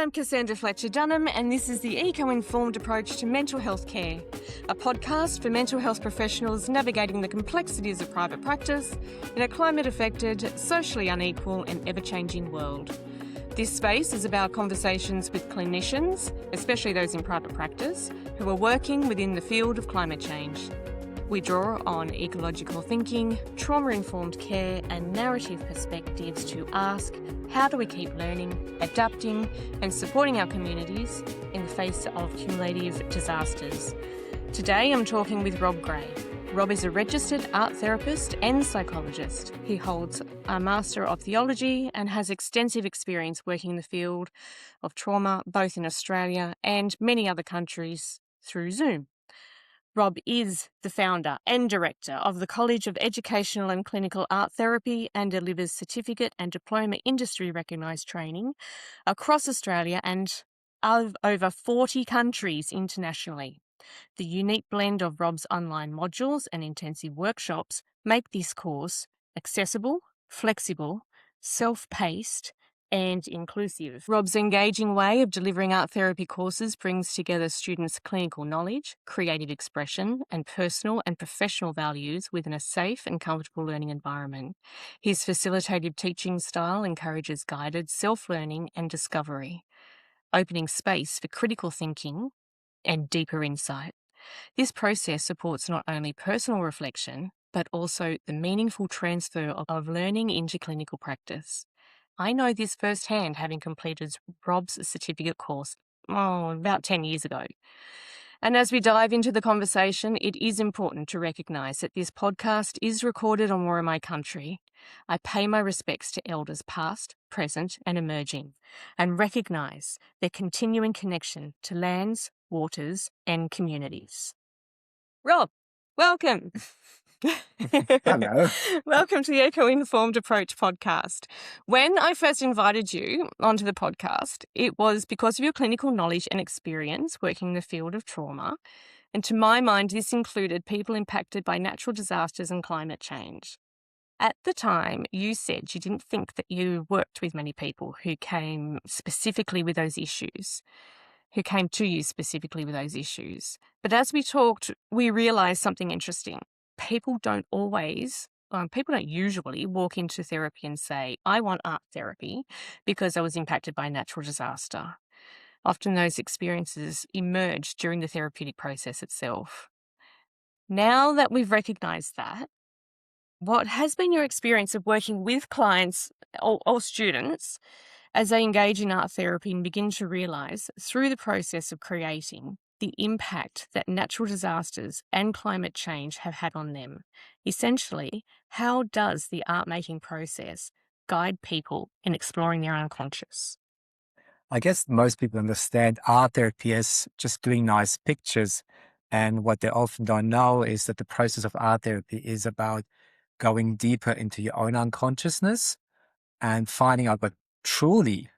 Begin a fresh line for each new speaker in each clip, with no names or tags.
I'm Cassandra Fletcher-Dunham, and this is the Eco-Informed Approach to Mental Health Care, a podcast for mental health professionals navigating the complexities of private practice in a climate-affected, socially unequal and ever-changing world. This space is about conversations with clinicians, especially those in private practice, who are working within the field of climate change. We draw on ecological thinking, trauma-informed care and narrative perspectives to ask, how do we keep learning, adapting and supporting our communities in the face of cumulative disasters? Today I'm talking with Rob Gray. Rob is a registered art therapist and psychologist. He holds a Master of Theology and has extensive experience working in the field of trauma, both in Australia and many other countries through Zoom. Rob is the founder and director of the College of Educational and Clinical Art Therapy and delivers certificate and diploma industry recognised training across Australia and over 40 countries internationally. The unique blend of Rob's online modules and intensive workshops make this course accessible, flexible, self-paced, and inclusive. Rob's engaging way of delivering art therapy courses brings together students' clinical knowledge, creative expression, and personal and professional values within a safe and comfortable learning environment. His facilitative teaching style encourages guided self-learning and discovery, opening space for critical thinking and deeper insight. This process supports not only personal reflection, but also the meaningful transfer of learning into clinical practice. I know this firsthand, having completed Rob's certificate course about 10 years ago. And as we dive into the conversation, it is important to recognise that this podcast is recorded on Worimi country. I pay my respects to elders past, present and emerging, and recognise their continuing connection to lands, waters and communities. Rob, welcome.
Hello.
Welcome to the Eco-Informed Approach podcast. When I first invited you onto the podcast, it was because of your clinical knowledge and experience working in the field of trauma. And to my mind, this included people impacted by natural disasters and climate change. At the time, you said you didn't think that you worked with many people who came specifically with those issues, who came to you specifically with those issues. But as we talked, we realised something interesting. People don't usually walk into therapy and say, I want art therapy because I was impacted by a natural disaster. Often those experiences emerge during the therapeutic process itself. Now that we've recognised that, what has been your experience of working with clients or students as they engage in art therapy and begin to realise through the process of creating the impact that natural disasters and climate change have had on them? Essentially, how does the art-making process guide people in exploring their unconscious?
I guess most people understand art therapy as just doing nice pictures. And what they often don't know is that the process of art therapy is about going deeper into your own unconsciousness and finding out what truly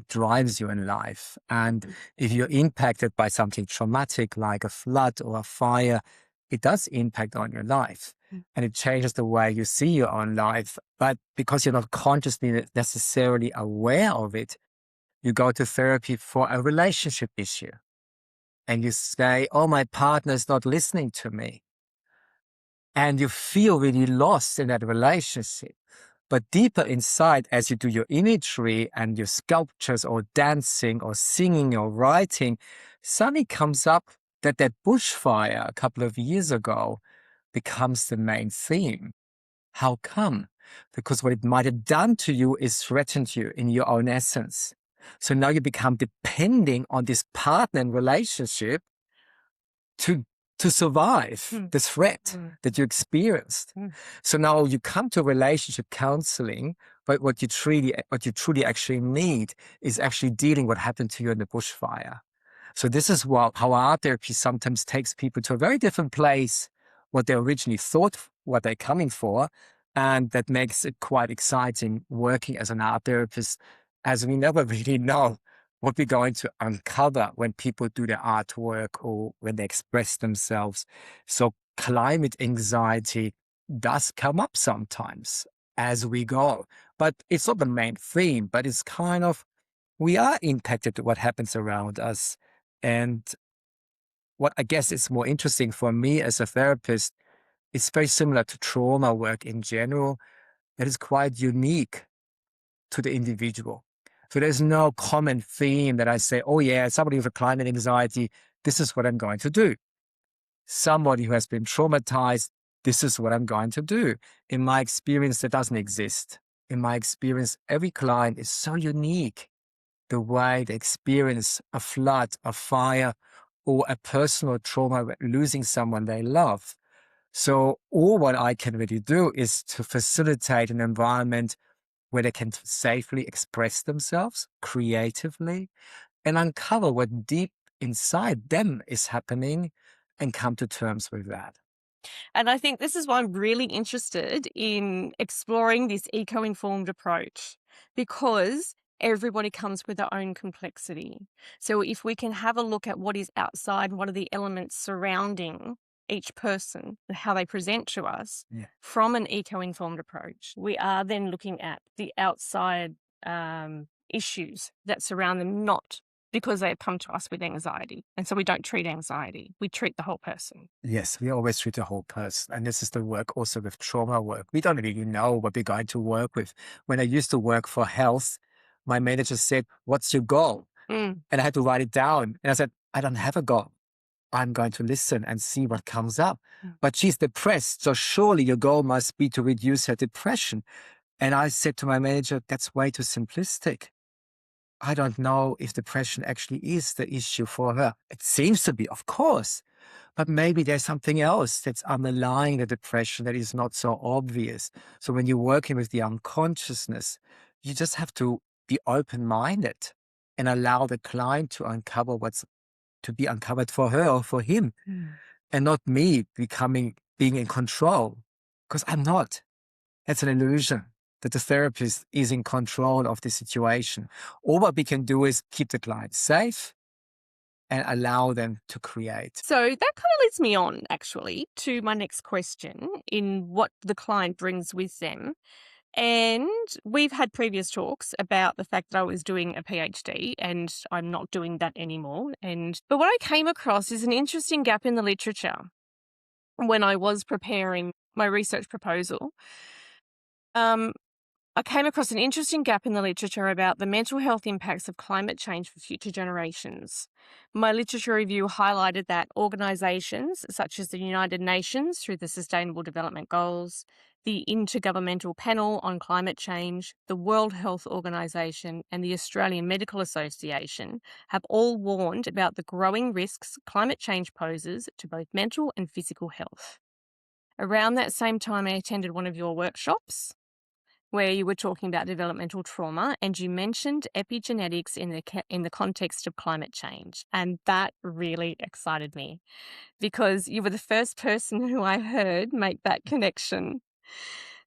drives you in life. And if you're impacted by something traumatic like a flood or a fire, it does impact on your life. And it changes the way you see your own life. But because you're not consciously necessarily aware of it, you go to therapy for a relationship issue. And you say, oh, my partner is not listening to me. And you feel really lost in that relationship. But deeper inside, as you do your imagery and your sculptures or dancing or singing or writing, suddenly comes up that bushfire a couple of years ago becomes the main theme. How come? Because what it might have done to you is threatened you in your own essence. So now you become depending on this partner and relationship to survive the threat that you experienced. So now you come to relationship counseling, but what you truly actually need is actually dealing what happened to you in the bushfire. So this is how art therapy sometimes takes people to a very different place, what they originally thought, what they're coming for. And that makes it quite exciting working as an art therapist, as we never really know what we're going to uncover when people do their artwork or when they express themselves. So climate anxiety does come up sometimes as we go, but it's not the main theme, but it's kind of we are impacted by what happens around us. And what I guess is more interesting for me as a therapist, it's very similar to trauma work in general. That is quite unique to the individual. So there's no common theme that I say, oh yeah, somebody with a climate anxiety, this is what I'm going to do. Somebody who has been traumatized, this is what I'm going to do. In my experience, that doesn't exist. In my experience, every client is so unique. The way they experience a flood, a fire, or a personal trauma, losing someone they love. So all what I can really do is to facilitate an environment where they can safely express themselves creatively and uncover what deep inside them is happening and come to terms with that.
And I think this is why I'm really interested in exploring this eco-informed approach, because everybody comes with their own complexity. So if we can have a look at what is outside, what are the elements surrounding each person and how they present to us
Yeah.
from an eco-informed approach, we are then looking at the outside issues that surround them, not because they come to us with anxiety. And so we don't treat anxiety, we treat the whole person.
Yes, we always treat the whole person. And this is the work also with trauma work. We don't really know what we're going to work with. When I used to work for health, my manager said, what's your goal?
Mm.
And I had to write it down. And I said, I don't have a goal. I'm going to listen and see what comes up.
Mm.
But she's depressed. So surely your goal must be to reduce her depression. And I said to my manager, that's way too simplistic. I don't know if depression actually is the issue for her. It seems to be, of course, but maybe there's something else that's underlying the depression that is not so obvious. So when you're working with the unconsciousness, you just have to be open-minded and allow the client to uncover what's to be uncovered for her or for him, and not me being in control, because I'm not. That's an illusion that the therapist is in control of the situation. All what we can do is keep the client safe and allow them to create.
So that kind of leads me on, actually, to my next question in what the client brings with them. And we've had previous talks about the fact that I was doing a PhD and I'm not doing that anymore. But what I came across is an interesting gap in the literature when I was preparing my research proposal. I came across an interesting gap in the literature about the mental health impacts of climate change for future generations. My literature review highlighted that organisations such as the United Nations through the Sustainable Development Goals, the Intergovernmental Panel on Climate Change, the World Health Organization, and the Australian Medical Association have all warned about the growing risks climate change poses to both mental and physical health. Around that same time, I attended one of your workshops where you were talking about developmental trauma, and you mentioned epigenetics in the context of climate change. And that really excited me because you were the first person who I heard make that connection.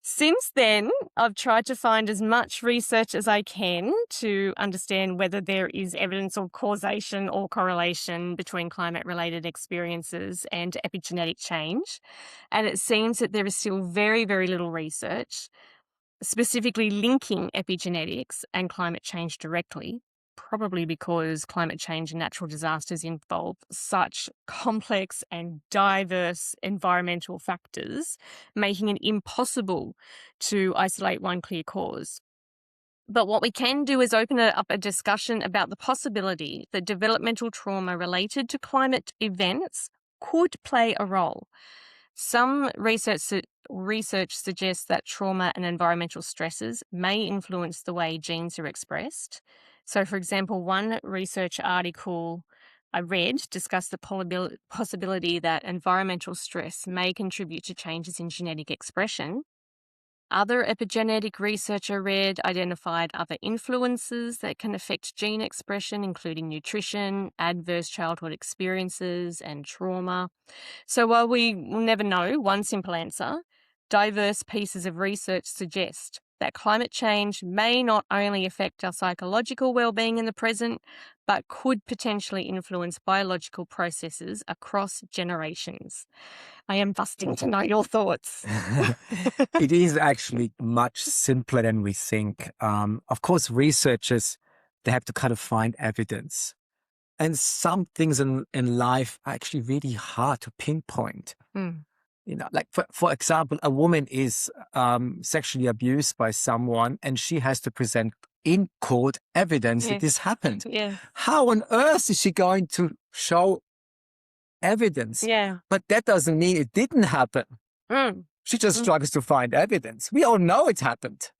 Since then, I've tried to find as much research as I can to understand whether there is evidence of causation or correlation between climate-related experiences and epigenetic change. And it seems that there is still very, very little research specifically linking epigenetics and climate change directly, probably because climate change and natural disasters involve such complex and diverse environmental factors, making it impossible to isolate one clear cause. But what we can do is open up a discussion about the possibility that developmental trauma related to climate events could play a role. Some research suggests that trauma and environmental stresses may influence the way genes are expressed. So, for example, one research article I read discussed the possibility that environmental stress may contribute to changes in genetic expression. Other epigenetic research I read identified other influences that can affect gene expression, including nutrition, adverse childhood experiences, and trauma. So while we will never know one simple answer, diverse pieces of research suggest that climate change may not only affect our psychological well-being in the present, but could potentially influence biological processes across generations. I am busting to know your thoughts.
It is actually much simpler than we think. Of course, researchers, they have to kind of find evidence. And some things in life are actually really hard to pinpoint. Like for example, a woman is sexually abused by someone and she has to present in court evidence that this happened. How on earth is she going to show evidence? But that doesn't mean it didn't happen. She just struggles to find evidence. We all know it happened.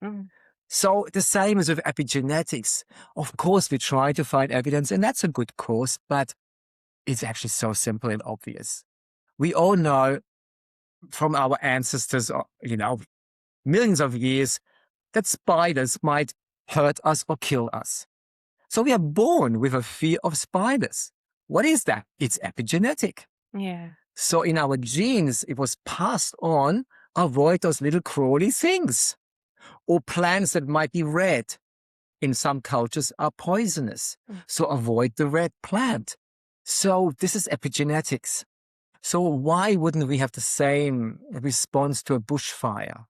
So the same as with epigenetics. Of course, we try to find evidence, and that's a good course, but it's actually so simple and obvious. We all know from our ancestors, millions of years, that spiders might hurt us or kill us. So we are born with a fear of spiders. What is that? It's epigenetic. So in our genes, it was passed on, avoid those little crawly things. Or plants that might be red in some cultures are poisonous. So avoid the red plant. So this is epigenetics. So why wouldn't we have the same response to a bushfire,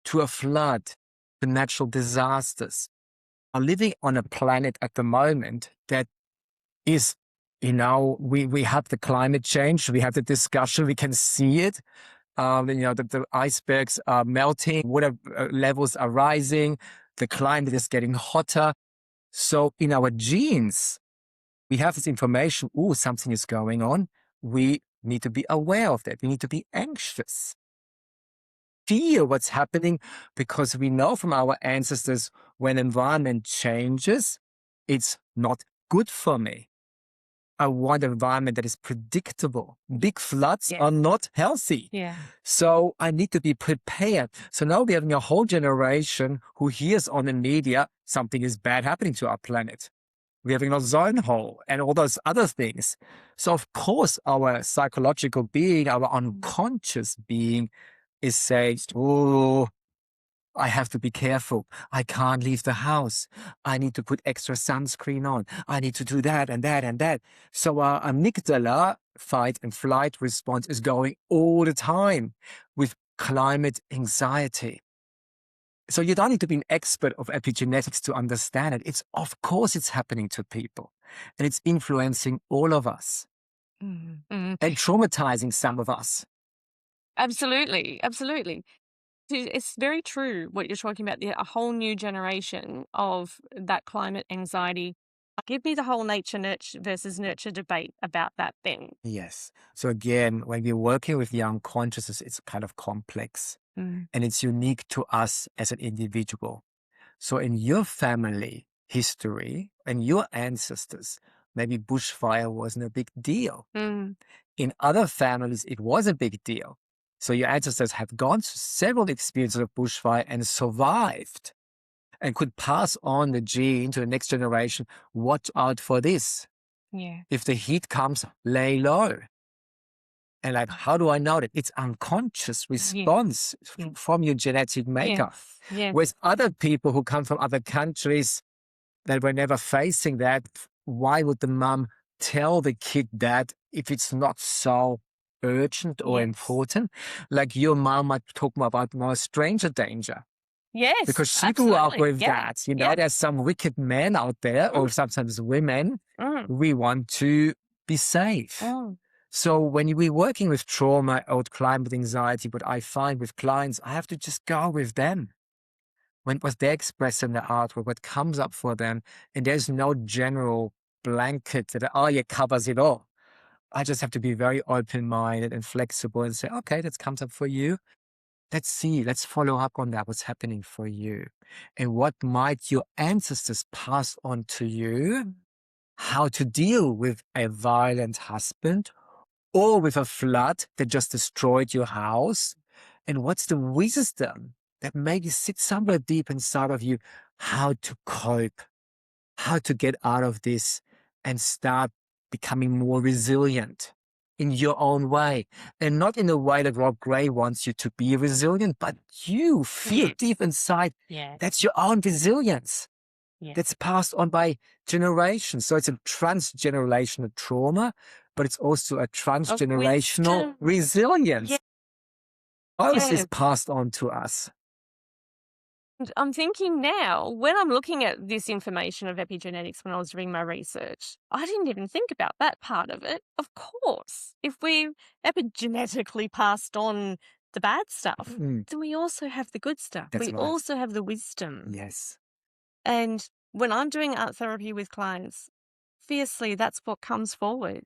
to a flood, to natural disasters? Are living on a planet at the moment that is, we have the climate change, we have the discussion, we can see it. The icebergs are melting, water levels are rising, the climate is getting hotter. So in our genes, we have this information, something is going on. We need to be aware of that. We need to be anxious. Fear what's happening because we know from our ancestors when environment changes, it's not good for me. I want an environment that is predictable. Big floods are not healthy. So I need to be prepared. So now we're having a whole generation who hears on the media something is bad happening to our planet. We're having an ozone hole and all those other things. So of course our psychological being, our unconscious being is saying, I have to be careful. I can't leave the house. I need to put extra sunscreen on. I need to do that and that and that. So our amygdala fight and flight response is going all the time with climate anxiety. So you don't need to be an expert of epigenetics to understand it. Of course it's happening to people and it's influencing all of us and traumatizing some of us.
Absolutely. It's very true what you're talking about, a whole new generation of that climate anxiety. Give me the whole nature versus nurture debate about that then.
Yes. So again, when we're working with the unconscious, it's kind of complex and it's unique to us as an individual. So in your family history and your ancestors, maybe bushfire wasn't a big deal. In other families, it was a big deal. So your ancestors have gone through several experiences of bushfire and survived and could pass on the gene to the next generation. Watch out for this. If the heat comes, lay low. And how do I know that? It's unconscious response from your genetic makeup. Whereas other people who come from other countries that were never facing that, why would the mom tell the kid that if it's not so urgent or important? Like your mom might talk more about more stranger danger. Because she grew up with that. There's some wicked men out there, or sometimes women. We want to be safe. So when we're working with trauma or climate anxiety, what I find with clients, I have to just go with them. What they express in the artwork, what comes up for them, and there's no general blanket that covers it all. I just have to be very open-minded and flexible and say, okay, that comes up for you. Let's see, let's follow up on that, what's happening for you. And what might your ancestors pass on to you? How to deal with a violent husband or with a flood that just destroyed your house? And what's the wisdom that maybe sits somewhere deep inside of you? How to cope, how to get out of this and start becoming more resilient in your own way, and not in a way that Rob Gray wants you to be resilient, but you feel deep inside that's your own resilience that's passed on by generations. So it's a transgenerational trauma, but it's also a transgenerational resilience. All this is passed on to us.
I'm thinking now, when I'm looking at this information of epigenetics when I was doing my research, I didn't even think about that part of it. Of course, if we epigenetically passed on the bad stuff,
Mm,
then we also have the good stuff.
that's
We
right.
also have the wisdom.
Yes.
And when I'm doing art therapy with clients, fiercely, that's what comes forward.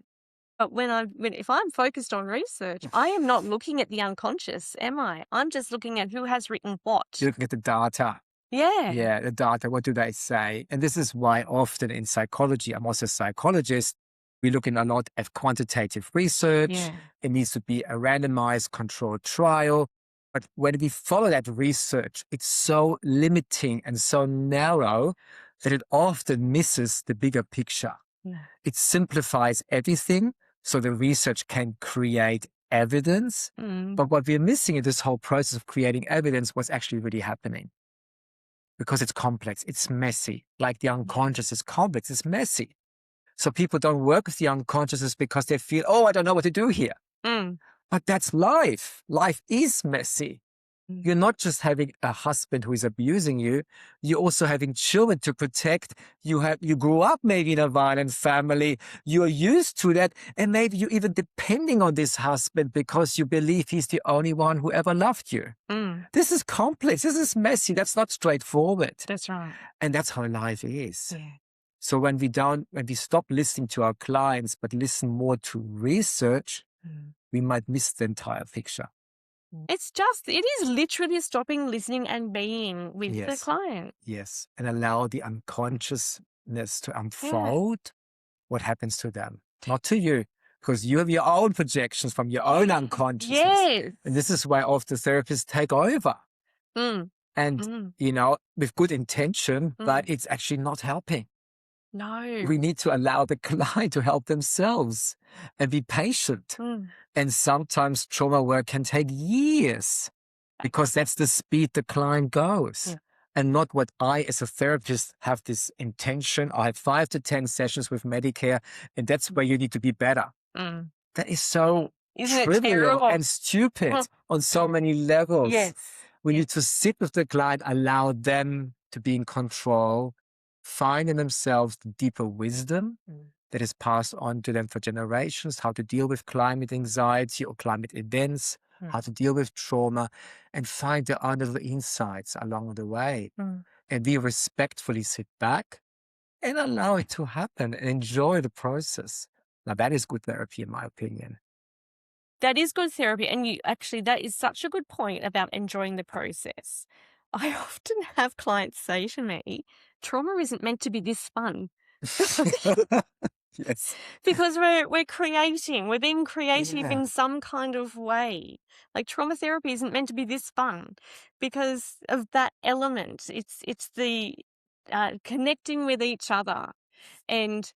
But if I'm focused on research, I am not looking at the unconscious, am I? I'm just looking at who has written what.
You're looking at the data.
Yeah.
Yeah, the data. What do they say? And this is why often in psychology, I'm also a psychologist, we look in a lot at quantitative research.
Yeah.
It needs to be a randomized controlled trial. But when we follow that research, it's so limiting and so narrow that it often misses the bigger picture.
Yeah.
It simplifies everything so the research can create evidence.
Mm.
But what we're missing in this whole process of creating evidence, what's actually really happening. Because it's complex, it's messy. Like the unconscious is complex, it's messy. So people don't work with the unconscious because they feel, oh, I don't know what to do here.
Mm.
But that's life. Life is messy.
Mm.
You're not just having a husband who is abusing you, you're also having children to protect. You grew up maybe in a violent family, you're used to that, and maybe you're even depending on this husband because you believe he's the only one who ever loved you.
Mm.
This is complex, this is messy, that's not straightforward.
That's right.
And that's how life is.
Yeah.
So when we stop listening to our clients, but listen more to research, we might miss the entire picture.
It is literally stopping listening and being with the
Yes.
client.
Yes. And allow the unconsciousness to unfold what happens to them, not to you, because you have your own projections from your own unconsciousness.
Yes.
And this is why often therapists take over.
Mm.
And,
Mm.
with good intention, but it's actually not helping.
No.
We need to allow the client to help themselves and be patient.
Mm.
And sometimes trauma work can take years because that's the speed the client goes.
Yeah.
And not what I, as a therapist, have this intention. I have 5 to 10 sessions with Medicare, and that's where you need to be better.
Mm.
That is so
Isn't it
trivial
terrible?
and stupid on so many levels.
Yes.
We need to sit with the client, allow them to be in control, find in themselves the deeper wisdom that is passed on to them for generations, how to deal with climate anxiety or climate events, how to deal with trauma, and find their own little insights along the way. And we respectfully sit back and allow it to happen and enjoy the process. Now, that is good therapy, in my opinion.
That is good therapy. And that is such a good point about enjoying the process. I often have clients say to me, trauma isn't meant to be this fun.
Yes.
Because we're being creative in some kind of way. Like trauma therapy isn't meant to be this fun because of that element. It's the connecting with each other and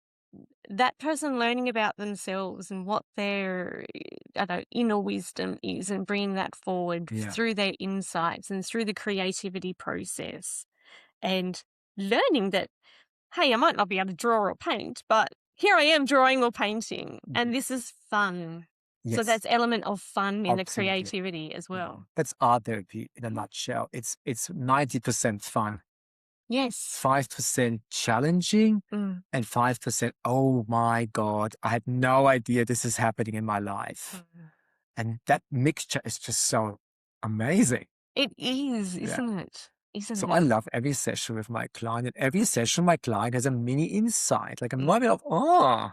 that person learning about themselves and what their inner wisdom is and bringing that forward through their insights and through the creativity process and learning that, hey, I might not be able to draw or paint, but here I am drawing or painting, and this is fun.
Yes.
So that's element of fun in the
Absolutely.
creativity as well.
That's art therapy in a nutshell. It's 90% fun,
Yes.
5% challenging, and 5%, oh my God, I had no idea this is happening in my life. And that mixture is just so amazing.
It is, isn't it?
So I love every session with my client. And every session, my client has a mini insight, like a moment of,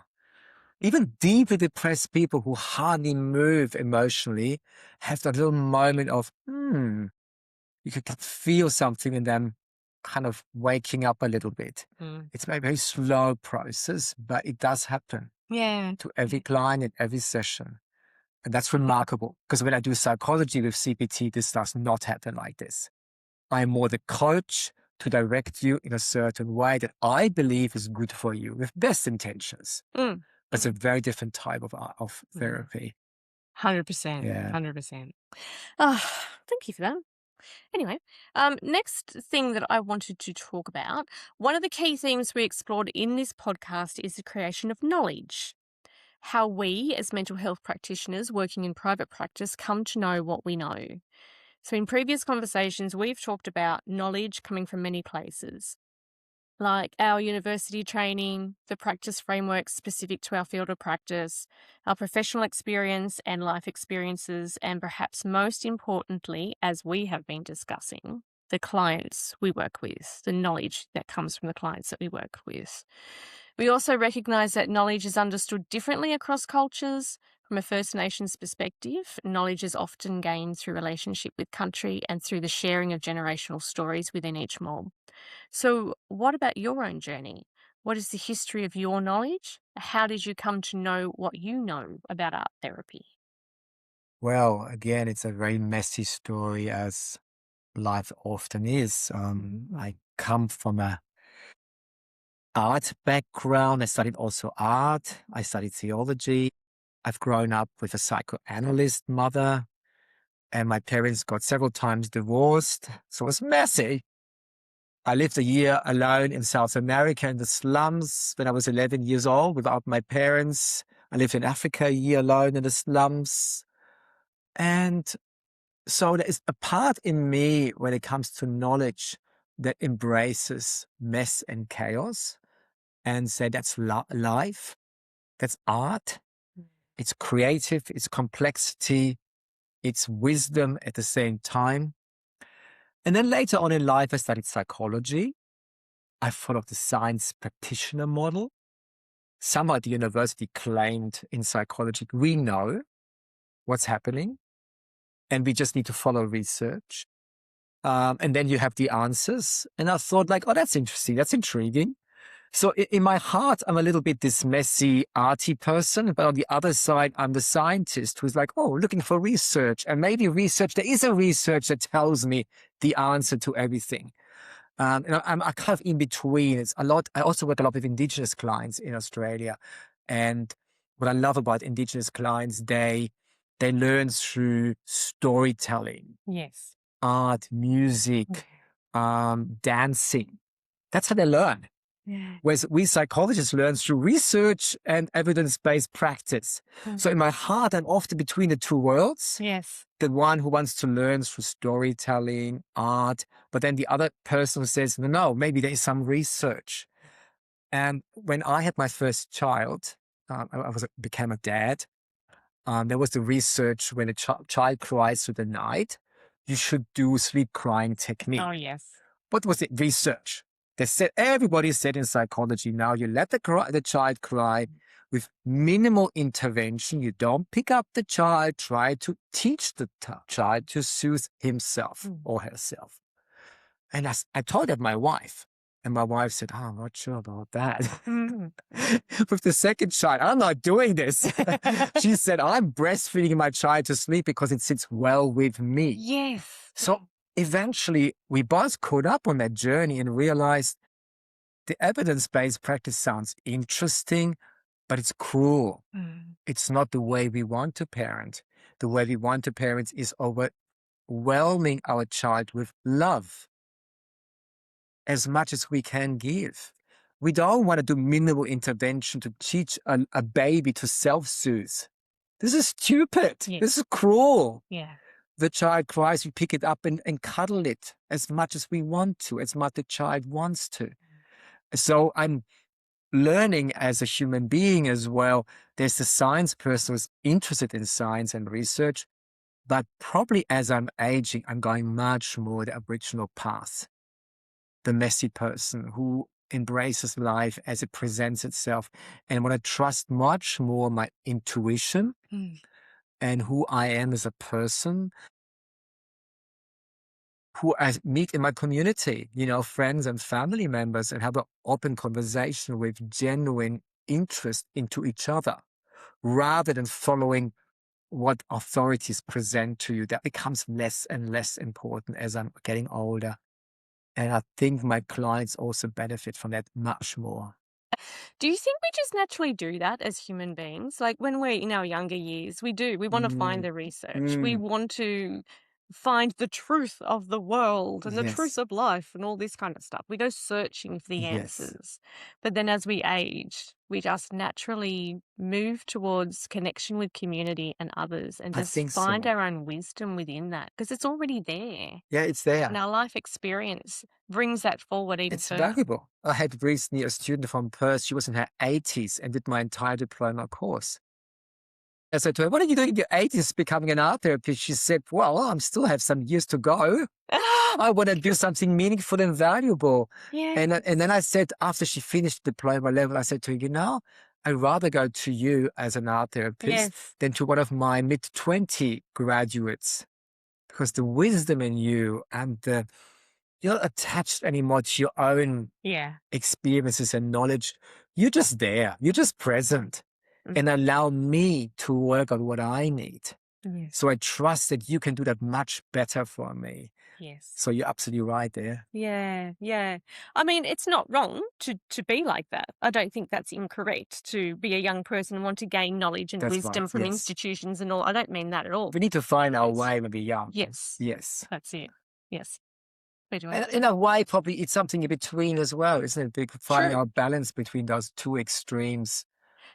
even deeply depressed people who hardly move emotionally have that little moment of, you can feel something in them kind of waking up a little bit. It's a very slow process, but it does happen to every client in every session. And that's remarkable because when I do psychology with CBT, this does not happen like this. I'm more the coach to direct you in a certain way that I believe is good for you with best intentions. But it's a very different type of therapy.
100%.
Yeah.
100%. Thank you for that. Anyway, next thing that I wanted to talk about, one of the key themes we explored in this podcast is the creation of knowledge. How we, as mental health practitioners working in private practice, come to know what we know. So, in previous conversations, we've talked about knowledge coming from many places, like our university training, the practice frameworks specific to our field of practice, our professional experience and life experiences, and perhaps most importantly, as we have been discussing, the clients we work with, the knowledge that comes from the clients that we work with. We also recognize that knowledge is understood differently across cultures. From a First Nations perspective, knowledge is often gained through relationship with country and through the sharing of generational stories within each mob. So, what about your own journey? What is the history of your knowledge? How did you come to know what you know about art therapy?
Well, again, it's a very messy story, as life often is. I come from a art background. I studied also art. I studied theology. I've grown up with a psychoanalyst mother, and my parents got several times divorced. So it was messy. I lived a year alone in South America in the slums when I was 11 years old without my parents. I lived in Africa a year alone in the slums. And so there is a part in me when it comes to knowledge that embraces mess and chaos and say that's life, that's art, it's creative, it's complexity, it's wisdom at the same time. And then later on in life, I studied psychology. I followed the science practitioner model. Somehow the university claimed in psychology, we know what's happening and we just need to follow research. And then you have the answers. And I thought like, oh, that's interesting. That's intriguing. So in my heart, I'm a little bit this messy, arty person. But on the other side, I'm the scientist who's like, oh, looking for research. And maybe research, there is a research that tells me the answer to everything. I'm kind of in between. It's a lot. I also work a lot with Indigenous clients in Australia. And what I love about Indigenous clients, they learn through storytelling,
Yes.
art, music, dancing. That's how they learn.
Yeah.
Whereas we psychologists learn through research and evidence-based practice. So in my heart, I'm often between the two worlds.
Yes.
The one who wants to learn through storytelling, art, but then the other person who says, no, maybe there is some research. And when I had my first child, became a dad. There was the research when a child cries through the night, you should do sleep crying technique.
Oh, yes.
What was it? Research. They said, everybody said in psychology now, you let the child cry with minimal intervention. You don't pick up the child, try to teach the child to soothe himself or herself. And I told that my wife. And my wife said, oh, I'm not sure about that. With the second child, I'm not doing this. She said, I'm breastfeeding my child to sleep because it sits well with me.
Yes.
So eventually, we both caught up on that journey and realized the evidence-based practice sounds interesting, but it's cruel. It's not the way we want to parent. The way we want to parent is overwhelming our child with love as much as we can give. We don't want to do minimal intervention to teach a baby to self-soothe. This is stupid.
Yes.
This is cruel.
Yeah.
The child cries, we pick it up and cuddle it as much as we want to, as much the child wants to. So I'm learning as a human being as well. There's the science person who's interested in science and research, but probably as I'm aging, I'm going much more the Aboriginal path. The messy person who embraces life as it presents itself and want to trust much more my intuition and who I am as a person, who I meet in my community, friends and family members, and have an open conversation with genuine interest into each other, rather than following what authorities present to you. That becomes less and less important as I'm getting older. And I think my clients also benefit from that much more.
Do you think we just naturally do that as human beings? Like when we're in our younger years, we do. We want to find the research. We want to find the truth of the world and the truth
Yes.
of life and all this kind of stuff. We go searching for the
Yes.
answers. But then as we age, we just naturally move towards connection with community and others and
I
just
think
find
so.
our own wisdom within that because it's already there.
Yeah, it's
And
there.
our life experience brings that forward even
It's
further.
valuable. I had recently a student from Perth. She was in her 80s and did my entire diploma course. I said to her, "What are you doing in your 80s becoming an art therapist?" She said, "Well, I still have some years to go. I want to do something meaningful and valuable."
Yeah.
And then I said, after she finished diploma level, I said to her, I'd rather go to you as an art therapist
Yes.
than to one of my mid-20 graduates, because the wisdom in you and you're not attached anymore to your own
Yeah.
experiences and knowledge. You're just there. You're just present and allow me to work on what I need.
Yes.
So I trust that you can do that much better for me.
Yes.
So you're absolutely right there.
Yeah, yeah. I mean, it's not wrong to be like that. I don't think that's incorrect to be a young person and want to gain knowledge and
That's right.
wisdom from
Yes.
institutions and all. I don't mean that at all.
We need to find our
Yes.
way when we're young.
Yes,
Yes.
that's it. Yes. Where do I?
And in a way, probably it's something in between as well, isn't it? Finding
True.
our balance between those two extremes.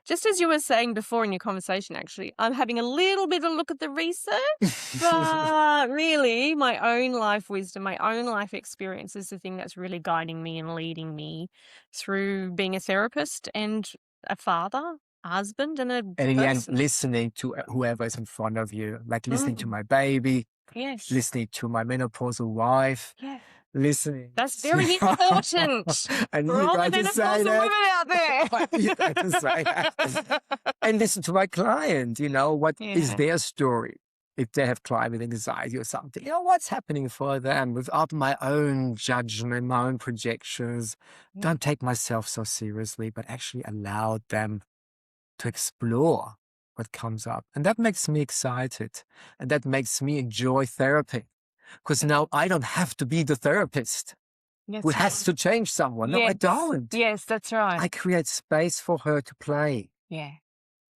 Just as you were saying before in your conversation, actually, I'm having a little bit of a look at the research, but really my own life wisdom, my own life experience is the thing that's really guiding me and leading me through being a therapist and a father, a husband, and a
And in the end,
person.
listening to whoever is in front of you, like listening to
Mm.
my baby,
Yes.
listening to my menopausal wife,
Yeah.
listening.
That's very important
I knew
for
you
all the
going to say
menopausal women
that.
out there.
You're going to say that. And listen to my client, what is
Yeah.
their story? If they have climate anxiety or something, what's happening for them without my own judgment, my own projections. Don't take myself so seriously, but actually allow them to explore what comes up. And that makes me excited. And that makes me enjoy therapy. Because now I don't have to be the therapist who has to change someone. No, I don't.
Yes, that's right.
I create space for her to play.
Yeah.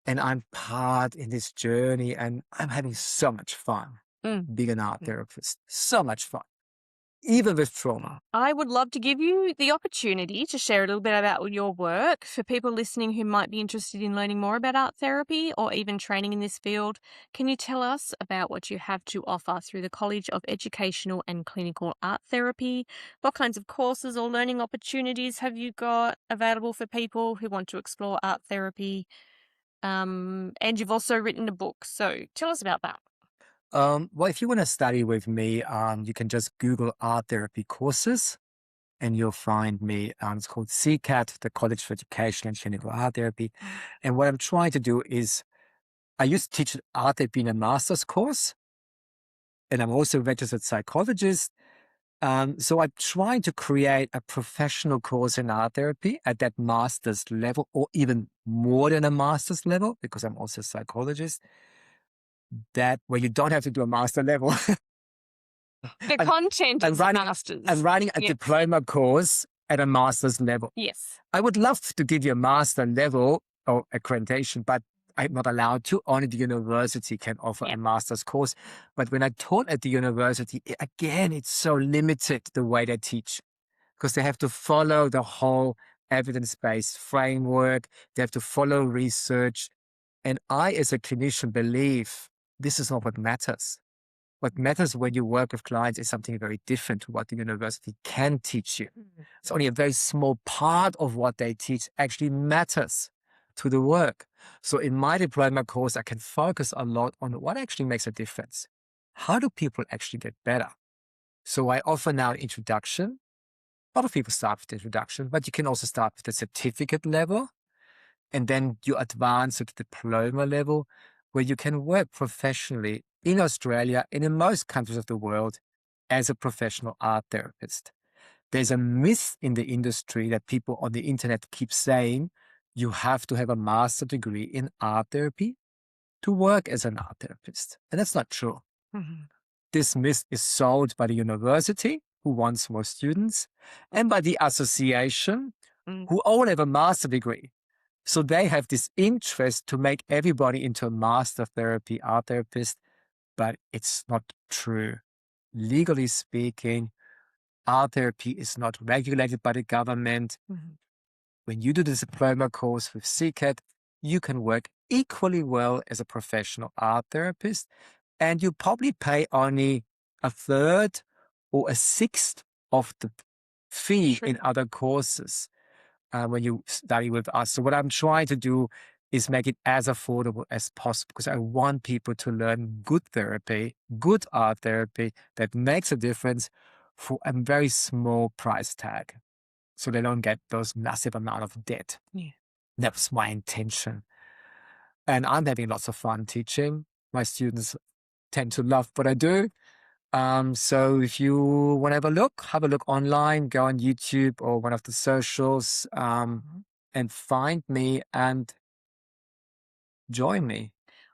And I'm part in this journey, and I'm having so much fun being an art therapist. So much fun, even with trauma.
I would love to give you the opportunity to share a little bit about your work for people listening who might be interested in learning more about art therapy or even training in this field. Can you tell us about what you have to offer through the College of Educational and Clinical Art Therapy? What kinds of courses or learning opportunities have you got available for people who want to explore art therapy? And you've also written a book. So tell us about that.
Well, if you want to study with me, you can just Google art therapy courses and you'll find me. It's called CCAT, the College for Education and Clinical Art Therapy. And what I'm trying to do is, I used to teach art therapy in a master's course, and I'm also a registered psychologist. So I'm trying to create a professional course in art therapy at that master's level, or even more than a master's level, because I'm also a psychologist, that where you don't have to do a master level.
The content is masters.
I'm writing a diploma course at a master's level.
Yes.
I would love to give you a master level or accreditation, but I'm not allowed to. Only the university can offer a master's course. But when I taught at the university, again, it's so limited the way they teach, because they have to follow the whole evidence-based framework. They have to follow research. And I, as a clinician, believe this is not what matters. What matters when you work with clients is something very different to what the university can teach you. It's only a very small part of what they teach actually matters to the work. So in my diploma course, I can focus a lot on what actually makes a difference. How do people actually get better? So I offer now an introduction. A lot of people start with the introduction, but you can also start with the certificate level. And then you advance to the diploma level, where you can work professionally in Australia and in most countries of the world as a professional art therapist. There's a myth in the industry that people on the internet keep saying you have to have a master's degree in art therapy to work as an art therapist. And that's not true. This myth is sold by the university, who wants more students, and by the association, who all have a master's degree. So they have this interest to make everybody into a master therapy art therapist, but it's not true. legally speaking, art therapy is not regulated by the government.
Mhm.
When you do the diploma course with CCAT, you can work equally well as a professional art therapist, and you probably pay only a third or a sixth of the fee
True.
in other courses when you study with us. So what I'm trying to do is make it as affordable as possible, because I want people to learn good therapy, good art therapy that makes a difference for a very small price tag, so they don't get those massive amount of debt.
Yeah.
That's my intention. And I'm having lots of fun teaching. My students tend to love what I do. So if you want to have a look online, go on YouTube or one of the socials, and find me and join me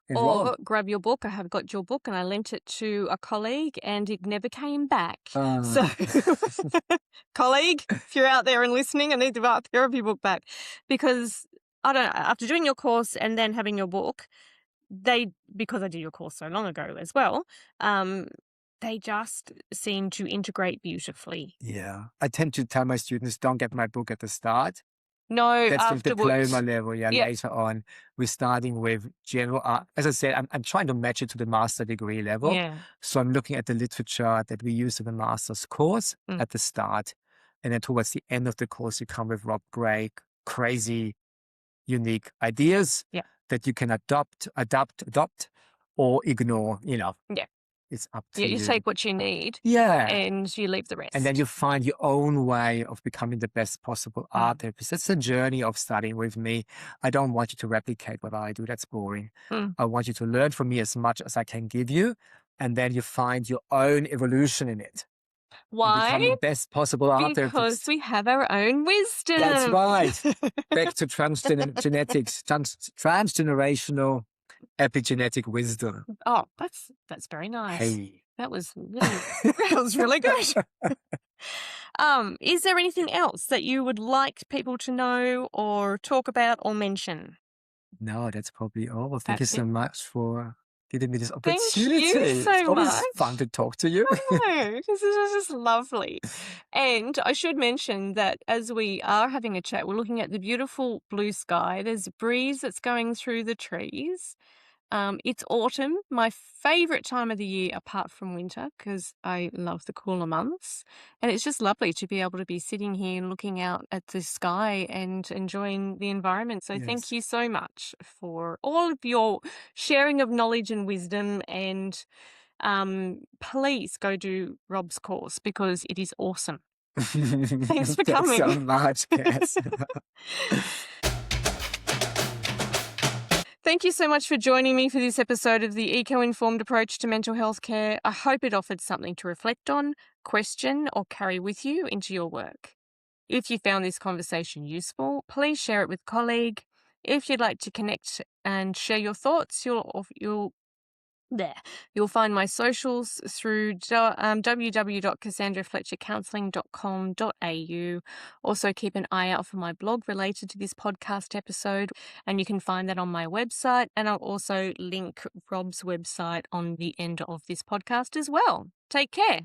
Or
involved.
grab your book. I have got your book and I lent it to a colleague and it never came back.
Uh,
So, colleague, if you're out there and listening, I need the art therapy book back. Because, I don't know, after doing your course and then having your book, because I did your course so long ago as well, they just seem to integrate beautifully.
yeah, I tend to tell my students, don't get my book at the start.
No,
That's the
afterwards.
diploma level. Yeah,
Yep.
later on, we're starting with general art. As I said, I'm trying to match it to the master degree level.
Yeah.
So I'm looking at the literature that we use in the master's course at the start. And then towards the end of the course, you come with Rob Gray, crazy, unique ideas
Yeah.
that you can adopt, or ignore.
Yeah.
It's up
Yeah,
to
you
you.
take what you need
Yeah.
and you leave the rest.
And then you find your own way of becoming the best possible art therapist. That's the journey of studying with me. I don't want you to replicate what I do. That's boring. I want you to learn from me as much as I can give you. And then you find your own evolution in it.
Why?
Become the best possible art
Because
therapist.
we have our own wisdom.
That's right. Back to transgenetics, transgenerational epigenetic wisdom.
Oh, that's very nice.
Hey.
That was really good. Is there anything else that you would like people to know or talk about or mention?
No, that's probably all. Well, thank you
That's
so
it.
much for giving me this
Thank
opportunity.
you so
It's always
much.
fun to talk to you.
No, this is just lovely. And I should mention that as we are having a chat, we're looking at the beautiful blue sky. There's a breeze that's going through the trees. It's autumn, my favourite time of the year apart from winter, because I love the cooler months. And it's just lovely to be able to be sitting here and looking out at the sky and enjoying the environment. So thank
Yes.
you so much for all of your sharing of knowledge and wisdom. And please go do Rob's course because it is awesome. Thanks for
Thanks so
coming.
much, Cass.
Thank you so much for joining me for this episode of the Eco-Informed Approach to Mental Health Care. I hope it offered something to reflect on, question, or carry with you into your work. If you found this conversation useful, please share it with a colleague. If you'd like to connect and share your thoughts, you'll find my socials through www.cassandrafletchercounselling.com.au. Also, keep an eye out for my blog related to this podcast episode, and you can find that on my website. And I'll also link Rob's website on the end of this podcast as well. Take care.